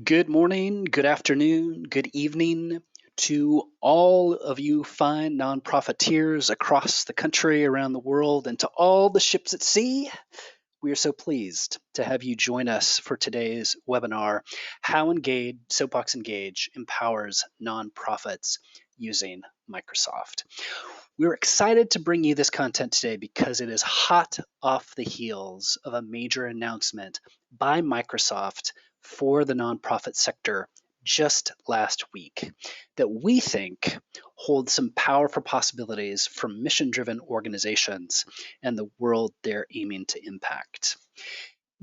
Good morning, good afternoon, good evening to all of you fine nonprofiteers across the country, around the world, and to all the ships at sea. We are so pleased to have you join us for today's webinar, How Soapbox Engage Empowers Nonprofits Using Microsoft. We're excited to bring you this content today because it is hot off the heels of a major announcement by Microsoft for the nonprofit sector just last week that we think holds some powerful possibilities for mission-driven organizations and the world they're aiming to impact.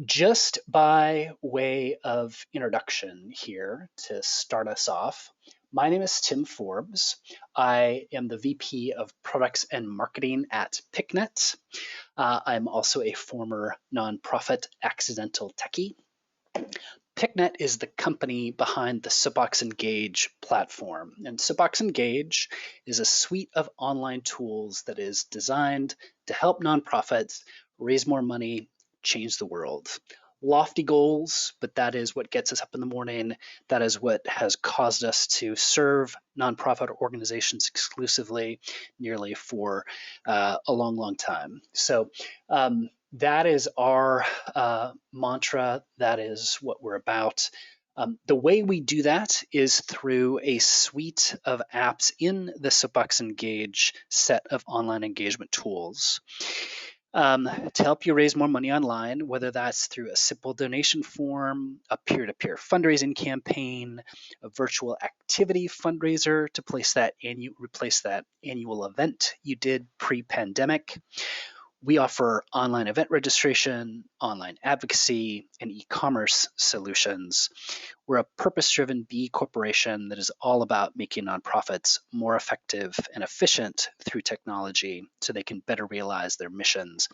Just by way of introduction here to start us off, my name is Tim Forbes. I am the VP of Products and Marketing at PicNet. I'm also a former nonprofit accidental techie. PicNet is the company behind the Soapbox Engage platform. And Soapbox Engage is a suite of online tools that is designed to help nonprofits raise more money, change the world. Lofty goals, but that is what gets us up in the morning. That is what has caused us to serve nonprofit organizations exclusively nearly for a long, long time. So that is our mantra. That is what we're about. The way we do that is through a suite of apps in the Soapbox Engage set of online engagement tools. To help you raise more money online, whether that's through a simple donation form, a peer-to-peer fundraising campaign, a virtual activity fundraiser to replace that annual event you did pre-pandemic. We offer online event registration, online advocacy, and e-commerce solutions. We're a purpose-driven B corporation that is all about making nonprofits more effective and efficient through technology so they can better realize their missions.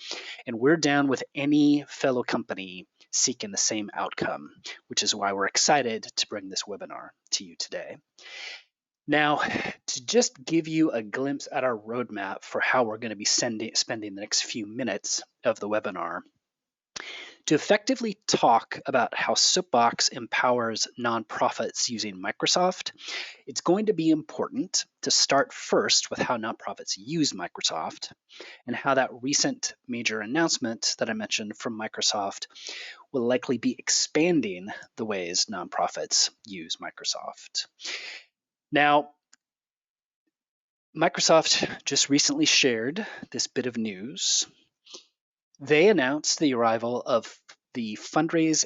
And we're down with any fellow company seeking the same outcome, which is why we're excited to bring this webinar to you today. Now, to just give you a glimpse at our roadmap for how we're going to be spending the next few minutes of the webinar, to effectively talk about how Soapbox empowers nonprofits using Microsoft, it's going to be important to start first with how nonprofits use Microsoft and how that recent major announcement that I mentioned from Microsoft will likely be expanding the ways nonprofits use Microsoft. Now, Microsoft just recently shared this bit of news. They announced the arrival of the fundraising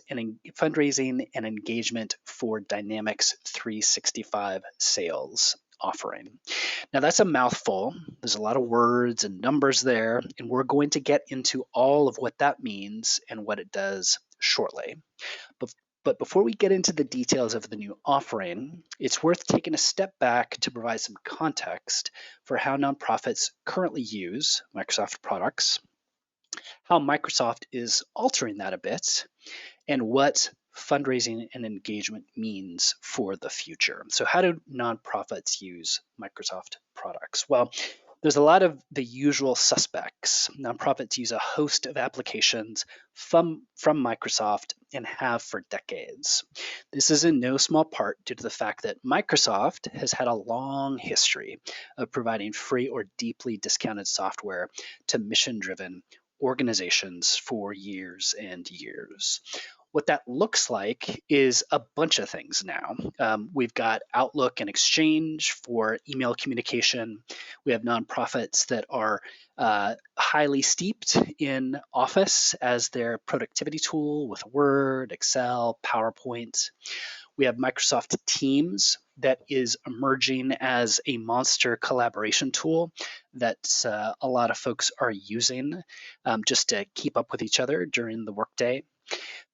and engagement for Dynamics 365 sales offering. Now that's a mouthful. There's a lot of words and numbers there, and we're going to get into all of what that means and what it does shortly. But before we get into the details of the new offering, it's worth taking a step back to provide some context for how nonprofits currently use Microsoft products, how Microsoft is altering that a bit, and what fundraising and engagement means for the future. So how do nonprofits use Microsoft products? Well, there's a lot of the usual suspects. Nonprofits use a host of applications from Microsoft and have for decades. This is in no small part due to the fact that Microsoft has had a long history of providing free or deeply discounted software to mission-driven organizations for years and years. What that looks like is a bunch of things now. We've got Outlook and Exchange for email communication. We have nonprofits that are highly steeped in Office as their productivity tool with Word, Excel, PowerPoint. We have Microsoft Teams that is emerging as a monster collaboration tool that a lot of folks are using just to keep up with each other during the workday.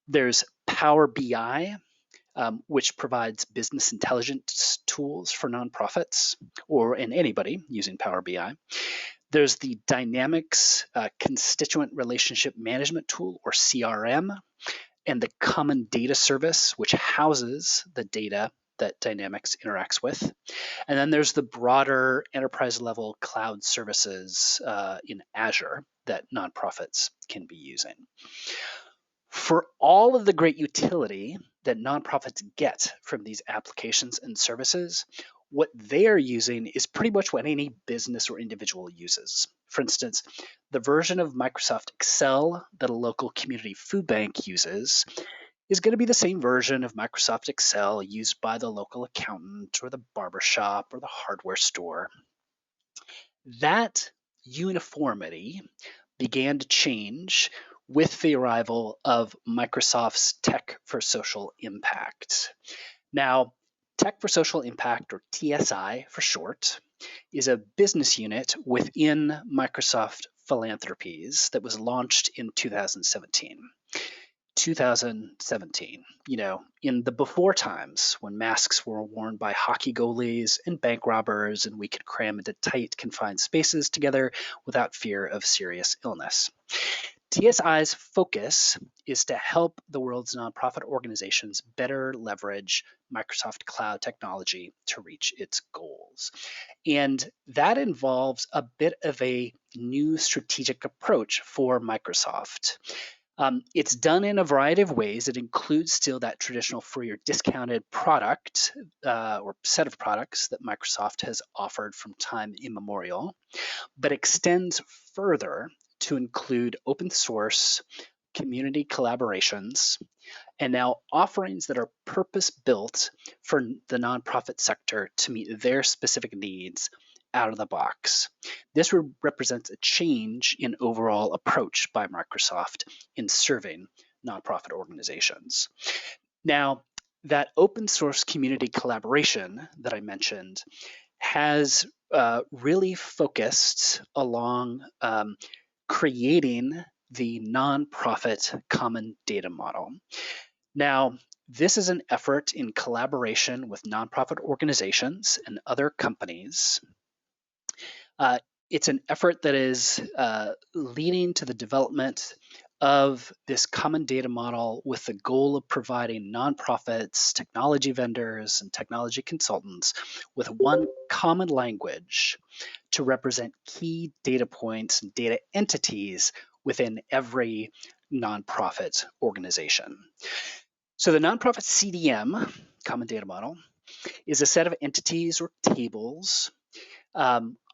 There's Power BI, which provides business intelligence tools for nonprofits and anybody using Power BI. There's the Dynamics Constituent Relationship Management Tool, or CRM, and the Common Data Service, which houses the data that Dynamics interacts with. And then there's the broader enterprise-level cloud services in Azure that nonprofits can be using. For all of the great utility that nonprofits get from these applications and services, what they are using is pretty much what any business or individual uses. For instance, the version of Microsoft Excel that a local community food bank uses is going to be the same version of Microsoft Excel used by the local accountant or the barbershop or the hardware store. That uniformity began to change with the arrival of Microsoft's Tech for Social Impact. Now, Tech for Social Impact, or TSI for short, is a business unit within Microsoft Philanthropies that was launched in 2017. 2017, in the before times when masks were worn by hockey goalies and bank robbers, and we could cram into tight, confined spaces together without fear of serious illness. TSI's focus is to help the world's nonprofit organizations better leverage Microsoft Cloud technology to reach its goals. And that involves a bit of a new strategic approach for Microsoft. It's done in a variety of ways. It includes still that traditional free or discounted product or set of products that Microsoft has offered from time immemorial, but extends further to include open source, community collaborations, and now offerings that are purpose-built for the nonprofit sector to meet their specific needs out of the box. This represents a change in overall approach by Microsoft in serving nonprofit organizations. Now, that open source community collaboration that I mentioned has really focused along creating the nonprofit common data model. Now, this is an effort in collaboration with nonprofit organizations and other companies. It's an effort that is leading to the development of this common data model with the goal of providing nonprofits, technology vendors, and technology consultants with one common language to represent key data points and data entities within every nonprofit organization. So the nonprofit CDM, common data model, is a set of entities or tables,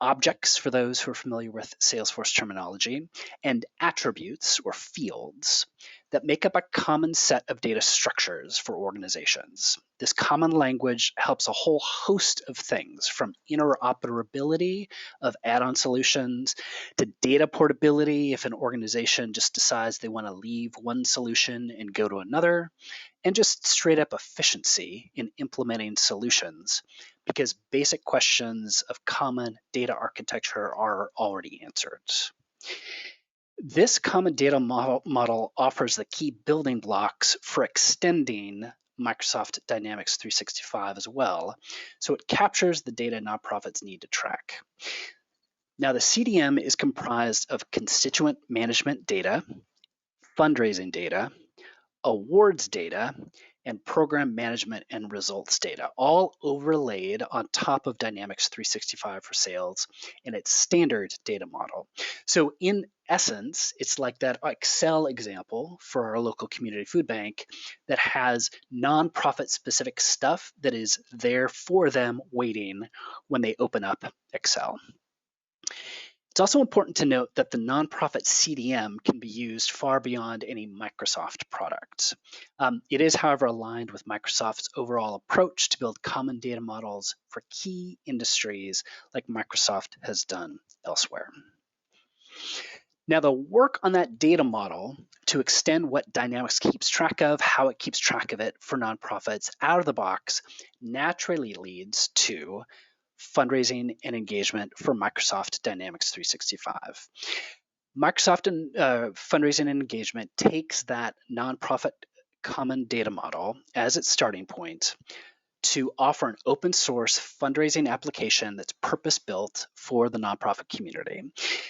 objects for those who are familiar with Salesforce terminology, and attributes or fields that make up a common set of data structures for organizations. This common language helps a whole host of things, from interoperability of add-on solutions to data portability if an organization just decides they want to leave one solution and go to another, and just straight up efficiency in implementing solutions, because basic questions of common data architecture are already answered. This common data model offers the key building blocks for extending Microsoft Dynamics 365 as well, so it captures the data nonprofits need to track. Now, the CDM is comprised of constituent management data, fundraising data, awards data, and program management and results data, all overlaid on top of Dynamics 365 for sales and its standard data model. So in essence, it's like that Excel example for our local community food bank that has nonprofit specific stuff that is there for them waiting when they open up Excel. It's also important to note that the nonprofit CDM can be used far beyond any Microsoft product. It is, however, aligned with Microsoft's overall approach to build common data models for key industries like Microsoft has done elsewhere. Now, the work on that data model to extend what Dynamics keeps track of, how it keeps track of it for nonprofits out of the box, naturally leads to fundraising and engagement for Microsoft Dynamics 365. Microsoft fundraising and engagement takes that nonprofit common data model as its starting point to offer an open source fundraising application that's purpose-built for the nonprofit community.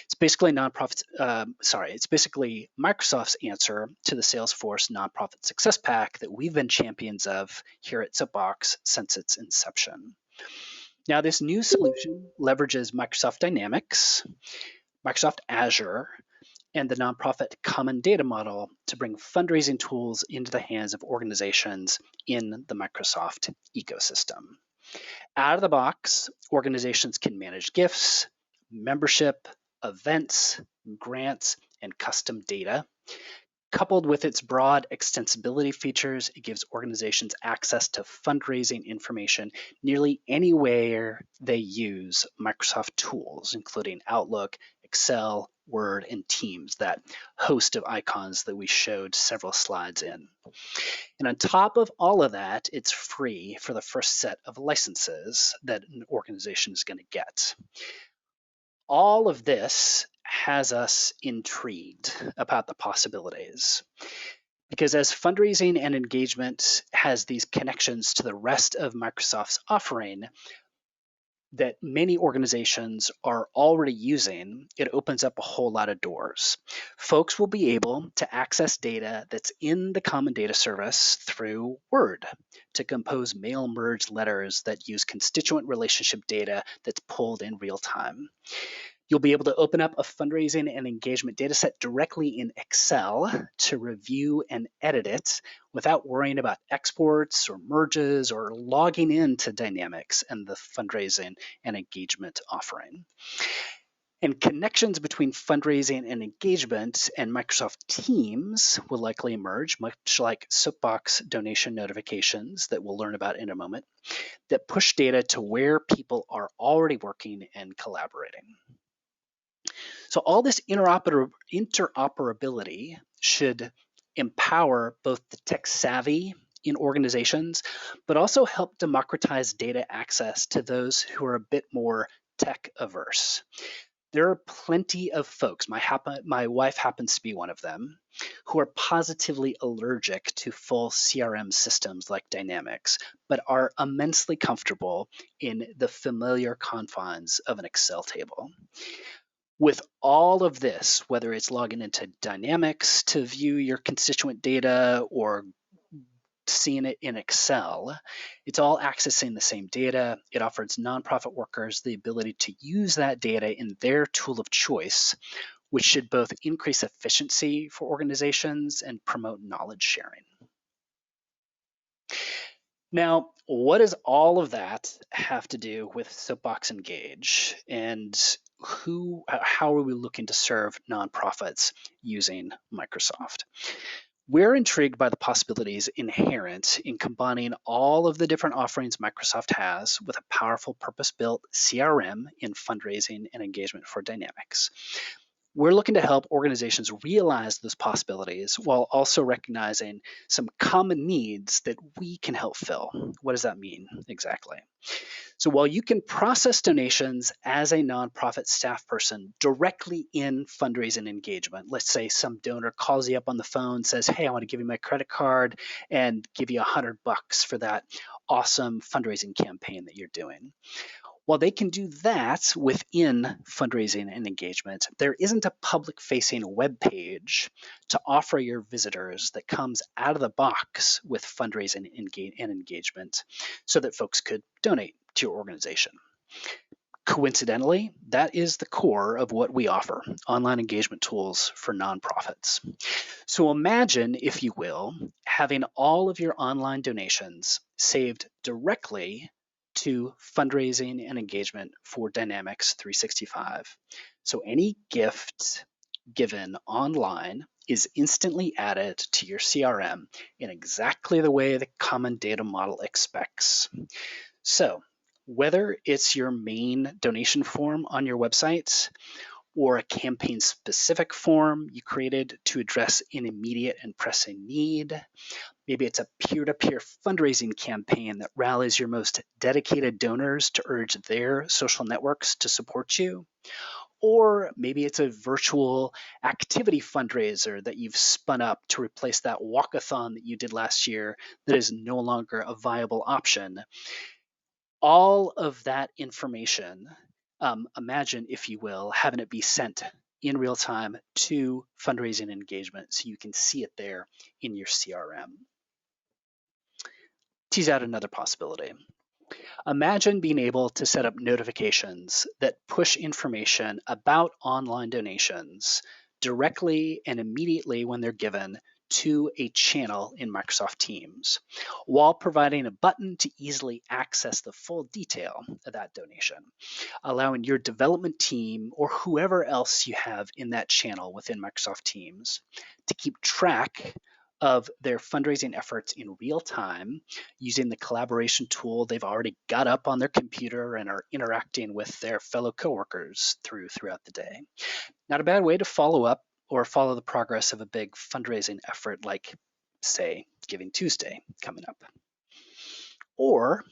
It's basically it's basically Microsoft's answer to the Salesforce Nonprofit Success Pack that we've been champions of here at Soapbox since its inception. Now, this new solution leverages Microsoft Dynamics, Microsoft Azure, and the nonprofit common data model to bring fundraising tools into the hands of organizations in the Microsoft ecosystem. Out of the box, organizations can manage gifts, membership, events, grants, and custom data. Coupled with its broad extensibility features, it gives organizations access to fundraising information nearly anywhere they use Microsoft tools, including Outlook, Excel, Word, and Teams, that host of icons that we showed several slides in. And on top of all of that, it's free for the first set of licenses that an organization is going to get. All of this has us intrigued about the possibilities. Because as fundraising and engagement has these connections to the rest of Microsoft's offering that many organizations are already using, it opens up a whole lot of doors. Folks will be able to access data that's in the Common Data Service through Word to compose mail merge letters that use constituent relationship data that's pulled in real time. You'll be able to open up a fundraising and engagement dataset directly in Excel to review and edit it without worrying about exports or merges or logging into Dynamics and the fundraising and engagement offering. And connections between fundraising and engagement and Microsoft Teams will likely emerge, much like Soapbox donation notifications that we'll learn about in a moment, that push data to where people are already working and collaborating. So all this interoperability should empower both the tech savvy in organizations, but also help democratize data access to those who are a bit more tech averse. There are plenty of folks, my wife happens to be one of them, who are positively allergic to full CRM systems like Dynamics, but are immensely comfortable in the familiar confines of an Excel table. With all of this, whether it's logging into Dynamics to view your constituent data or seeing it in Excel, it's all accessing the same data. It offers nonprofit workers the ability to use that data in their tool of choice, which should both increase efficiency for organizations and promote knowledge sharing. Now, what does all of that have to do with Soapbox Engage, and how are we looking to serve nonprofits using Microsoft? We're intrigued by the possibilities inherent in combining all of the different offerings Microsoft has with a powerful purpose-built CRM in fundraising and engagement for Dynamics. We're looking to help organizations realize those possibilities while also recognizing some common needs that we can help fill. What does that mean exactly? So while you can process donations as a nonprofit staff person directly in fundraising engagement, let's say some donor calls you up on the phone, says, hey, I want to give you my credit card and give you $100 for that awesome fundraising campaign that you're doing. While they can do that within fundraising and engagement, there isn't a public-facing web page to offer your visitors that comes out of the box with fundraising and engagement so that folks could donate to your organization. Coincidentally, that is the core of what we offer, online engagement tools for nonprofits. So imagine, if you will, having all of your online donations saved directly to fundraising and engagement for Dynamics 365. So any gift given online is instantly added to your CRM in exactly the way the common data model expects. So whether it's your main donation form on your website or a campaign-specific form you created to address an immediate and pressing need, maybe it's a peer-to-peer fundraising campaign that rallies your most dedicated donors to urge their social networks to support you. Or maybe it's a virtual activity fundraiser that you've spun up to replace that walkathon that you did last year that is no longer a viable option. All of that information, imagine, if you will, having it be sent in real time to fundraising engagement so you can see it there in your CRM. Tease out another possibility. Imagine being able to set up notifications that push information about online donations directly and immediately when they're given to a channel in Microsoft Teams, while providing a button to easily access the full detail of that donation, allowing your development team or whoever else you have in that channel within Microsoft Teams to keep track of their fundraising efforts in real time using the collaboration tool they've already got up on their computer and are interacting with their fellow coworkers throughout the day. Not a bad way to follow up or follow the progress of a big fundraising effort like, say, Giving Tuesday coming up. Or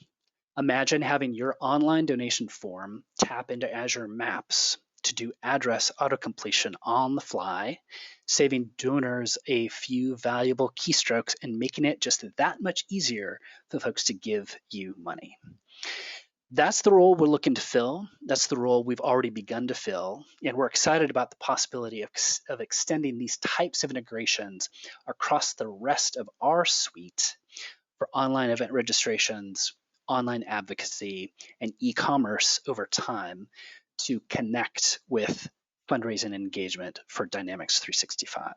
imagine having your online donation form tap into Azure Maps to do address autocompletion on the fly, saving donors a few valuable keystrokes and making it just that much easier for folks to give you money. That's the role we're looking to fill. That's the role we've already begun to fill. And we're excited about the possibility of extending these types of integrations across the rest of our suite for online event registrations, online advocacy, and e-commerce over time to connect with fundraising and engagement for Dynamics 365.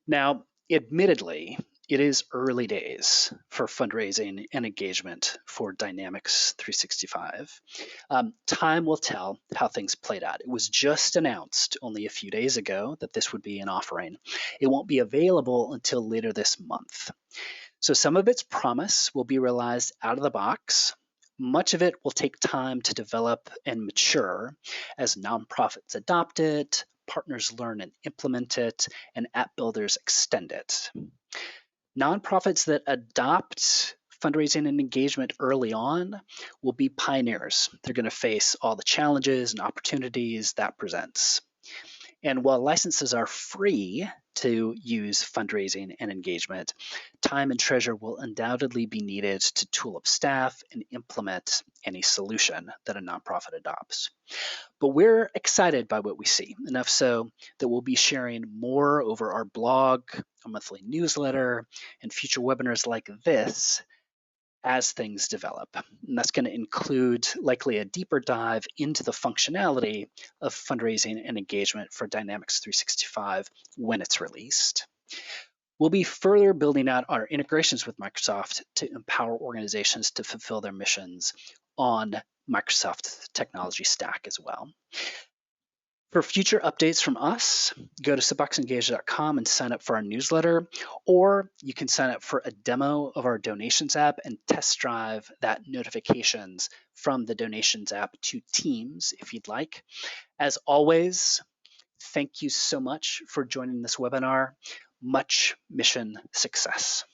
Now, admittedly, it is early days for fundraising and engagement for Dynamics 365. Time will tell how things played out. It was just announced only a few days ago that this would be an offering. It won't be available until later this month. So some of its promise will be realized out of the box. Much of it will take time to develop and mature as nonprofits adopt it, partners learn and implement it, and app builders extend it. Nonprofits that adopt fundraising and engagement early on will be pioneers. They're going to face all the challenges and opportunities that presents. And while licenses are free to use fundraising and engagement, time and treasure will undoubtedly be needed to tool up staff and implement any solution that a nonprofit adopts. But we're excited by what we see, enough so that we'll be sharing more over our blog, a monthly newsletter, and future webinars like this as things develop. And that's going to include likely a deeper dive into the functionality of fundraising and engagement for Dynamics 365 when it's released. We'll be further building out our integrations with Microsoft to empower organizations to fulfill their missions on Microsoft's technology stack as well. For future updates from us, go to soapboxengage.com and sign up for our newsletter, or you can sign up for a demo of our donations app and test drive that notifications from the donations app to Teams if you'd like. As always, thank you so much for joining this webinar. Much mission success.